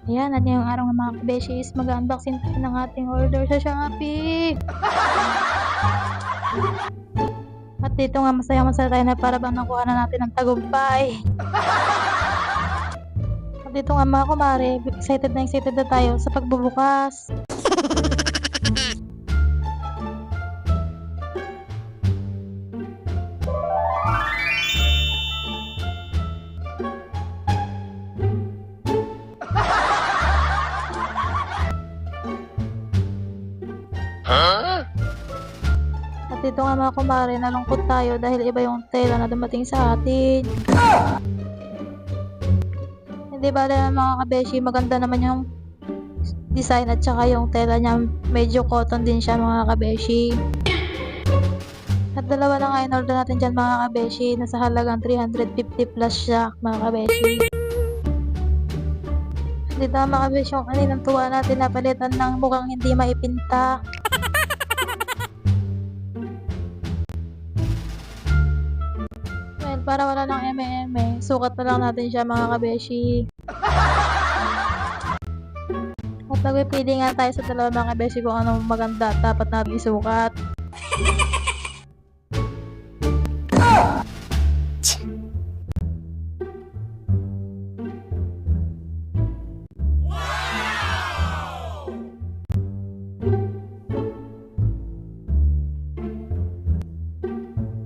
Ayan, at ngayong araw ng mga kabeshis, mag-unboxing tayo ng ating order sa Shopee. At dito nga masaya tayo na para bang nakuha na natin ang tagumpay. At dito nga mga kumare, excited na tayo sa pagbubukas. At dito nga mga kumare, nalungkot tayo dahil iba yung tela na dumating sa atin. Hindi bale mga kabeshi, maganda naman yung design at saka yung tela niya, medyo cotton din siya mga kabeshi. At dalawa na nga in-order natin dyan mga kabeshi, nasa halagang 350 plus siya mga kabeshi. Dito mga kabeshi, yung kaninang tuwa natin napalitan ng mukhang hindi maipinta. Well, para wala ng eme-eme, sukat na lang natin siya mga kabeshi. At nagpipili nga tayo sa dalawa mga kabeshi kung anong maganda at dapat natin isukat.